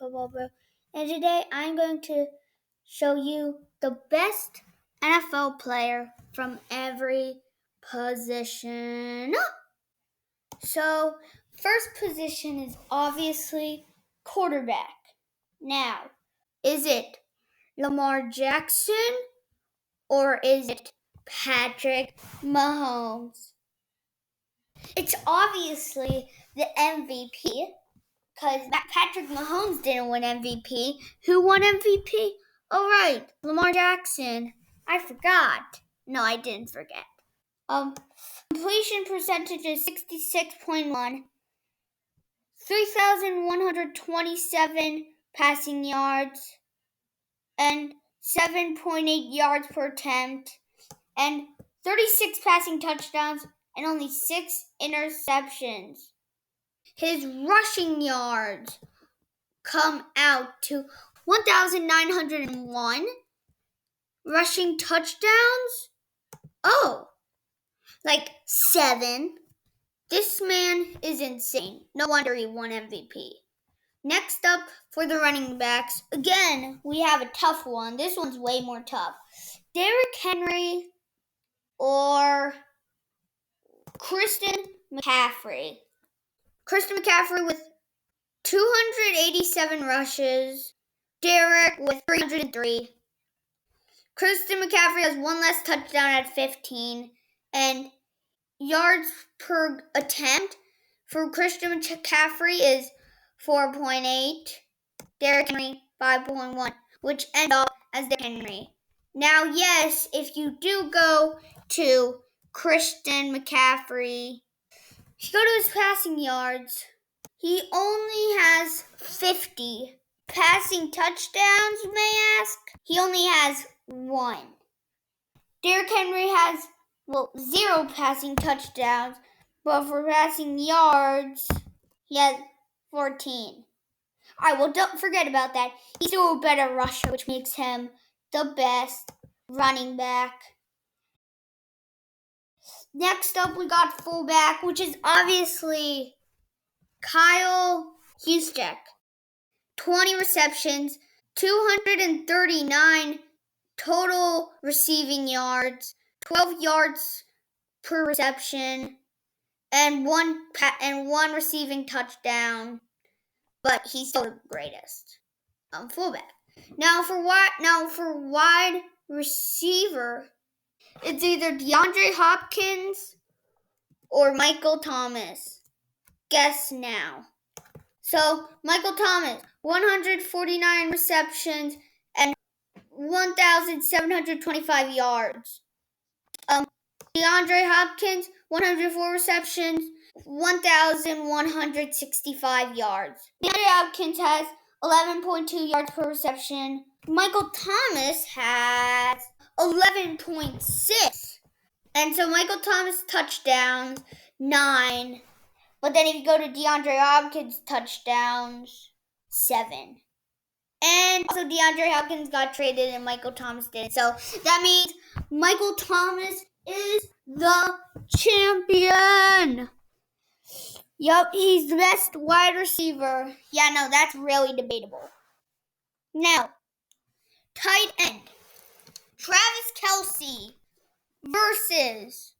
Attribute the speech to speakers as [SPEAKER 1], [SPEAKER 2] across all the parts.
[SPEAKER 1] Football Bro, and today I'm going to show you the best NFL player from every position. So, first position is obviously quarterback. Now, is it Lamar Jackson or is it Patrick Mahomes? It's obviously the MVP. Because Patrick Mahomes didn't win MVP. Who won MVP? Oh, right, Lamar Jackson. I forgot. No, I didn't forget. Completion percentage is 66.1. 3,127 passing yards. And 7.8 yards per attempt. And 36 passing touchdowns. And only 6 interceptions. His rushing yards come out to 1,901. Rushing touchdowns? Oh, like 7. This man is insane. No wonder he won MVP. Next up for the running backs, again, we have a tough one. This one's way more tough. Derrick Henry or Christian McCaffrey. Christian McCaffrey with 287 rushes. Derrick with 303. Christian McCaffrey has one less touchdown at 15. And yards per attempt for Christian McCaffrey is 4.8. Derrick Henry, 5.1, which ends up as Derrick Henry. Now, yes, if you do go to Christian McCaffrey, if you go to his passing yards, he only has 50. Passing touchdowns, you may ask? He only has 1. Derrick Henry has, 0 passing touchdowns, but for passing yards, he has 14. Alright, well, don't forget about that. He's still a better rusher, which makes him the best running back. Next up, we got fullback, which is obviously Kyle Juszczyk. 20 receptions, 239 total receiving yards, 12 yards per reception, and one receiving touchdown. But he's still the greatest fullback. Now for wide receiver, it's either DeAndre Hopkins or Michael Thomas. Guess now. So, Michael Thomas, 149 receptions and 1,725 yards. DeAndre Hopkins, 104 receptions, 1,165 yards. DeAndre Hopkins has 11.2 yards per reception. Michael Thomas has 11.6. And so Michael Thomas touchdowns, 9. But then if you go to DeAndre Hopkins touchdowns, 7. And also DeAndre Hopkins got traded and Michael Thomas didn't. So that means Michael Thomas is the champion. Yup, he's the best wide receiver. Yeah, no, that's really debatable. Now, tight end. Travis Kelce versus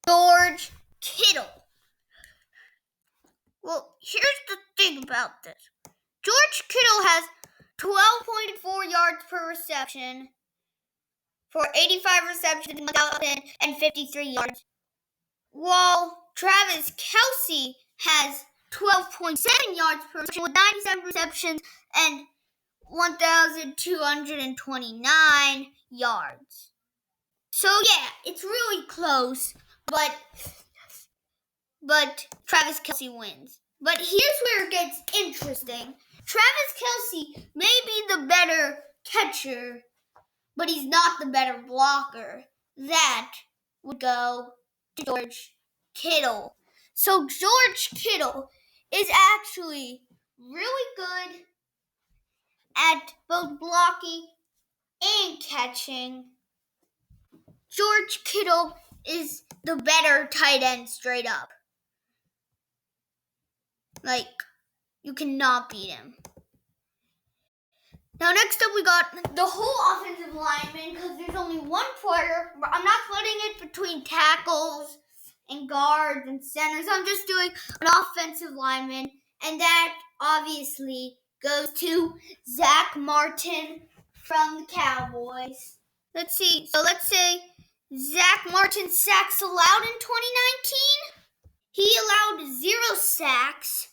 [SPEAKER 1] George Kittle. Well, here's the thing about this. George Kittle has 12.4 yards per reception for 85 receptions, 1,053 yards. While Travis Kelce has 12.7 yards per reception with 97 receptions and 1,229 yards. So yeah, it's really close, but Travis Kelce wins. But here's where it gets interesting. Travis Kelce may be the better catcher, but he's not the better blocker. That would go to George Kittle. So George Kittle is actually really good at both blocking and catching. George Kittle is the better tight end straight up. Like, you cannot beat him. Now next up we got the whole offensive lineman because there's only one player. I'm not splitting it between tackles and guards and centers. I'm just doing an offensive lineman, and that obviously goes to Zach Martin from the Cowboys. Let's see. So let's say Zach Martin sacks allowed in 2019. He allowed 0 sacks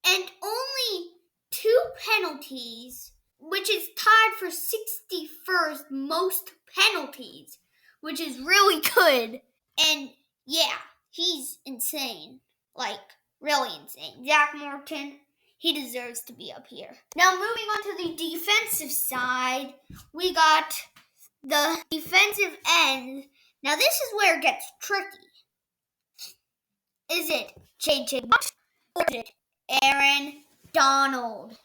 [SPEAKER 1] and only 2 penalties, which is tied for 61st most penalties, which is really good. And yeah, he's insane. Like, really insane. Zach Martin, he deserves to be up here. Now, moving on to the defensive side, we got the defensive end. Now, this is where it gets tricky. Is it J.J. Watt or is it Aaron Donald?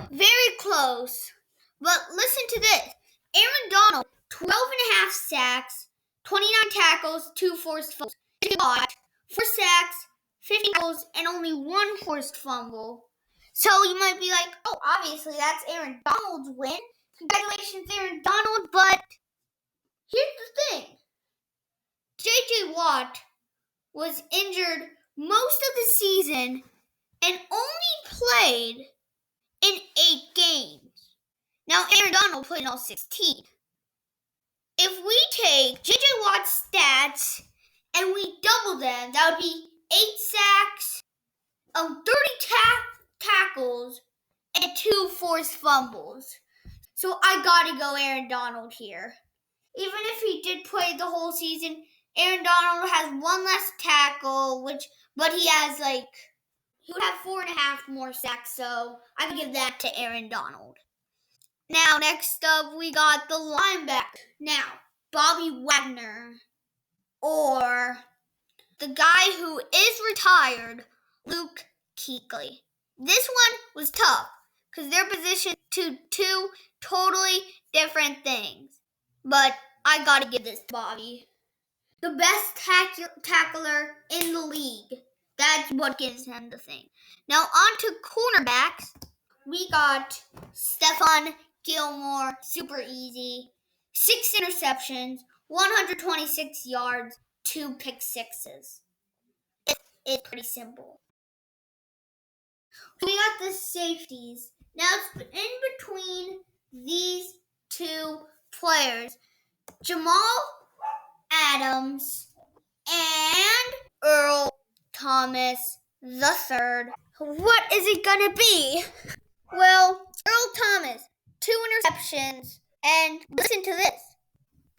[SPEAKER 1] Very close. But listen to this. Aaron Donald, 12 and a half sacks, 29 tackles, 2 forced fumbles. J.J. Watt, 4 sacks, 15 tackles, and only 1 forced fumble. So you might be like, oh, obviously that's Aaron Donald's win. Congratulations, Aaron Donald. But here's the thing. J.J. Watt was injured most of the season and only played in 8 games. Now, Aaron Donald played in all 16. If we take J.J. Watt's stats and we double them, that would be 8 sacks, 30 tackles, and 2 forced fumbles. So I gotta go Aaron Donald here. Even if he did play the whole season, Aaron Donald has 1 less tackle, but he has he would have 4.5 more sacks, so I would give that to Aaron Donald. Now, next up, we got the linebacker. Now, Bobby Wagner, or the guy who is retired, Luke Kuechly. This one was tough because they're positioned to 2 totally different things. But I gotta give this to Bobby. The best tackler in the league. That's what gives him the thing. Now, on to cornerbacks. We got Stephon Gilmore, super easy. 6 interceptions, 126 yards, 2 pick sixes. It's pretty simple. We got the safeties. Now it's in between these 2 players, Jamal Adams and Earl Thomas III. What is it gonna be? Well, Earl Thomas, 2 interceptions, and listen to this.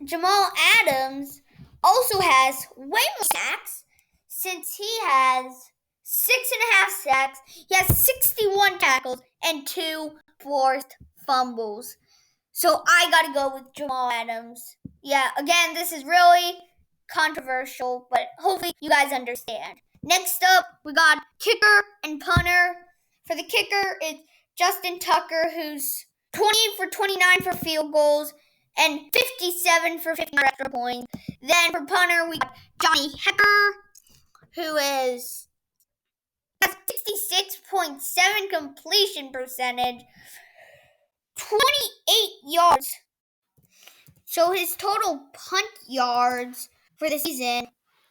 [SPEAKER 1] Jamal Adams also has way more sacks since he has 6.5 sacks. He has 61 tackles and 2 forced fumbles. So I gotta go with Jamal Adams. Yeah, again, this is really controversial, but hopefully you guys understand. Next up, we got kicker and punter. For the kicker, it's Justin Tucker, who's 28 for 29 for field goals and 57 for 59 extra points. Then for punter, we got Johnny Hekker, who has 66.7 completion percentage, 28 yards. So his total punt yards for the season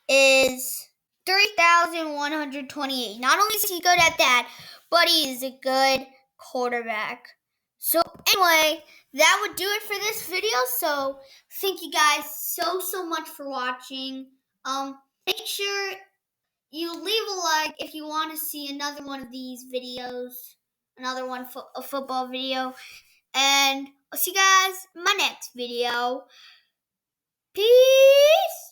[SPEAKER 1] is 3,128. Not only is he good at that, but he is a good quarterback. So anyway, that would do it for this video. So thank you guys so much for watching. Make sure you leave a like if you want to see another one of these videos, another one, a football video. And I'll see you guys in my next video. Peace!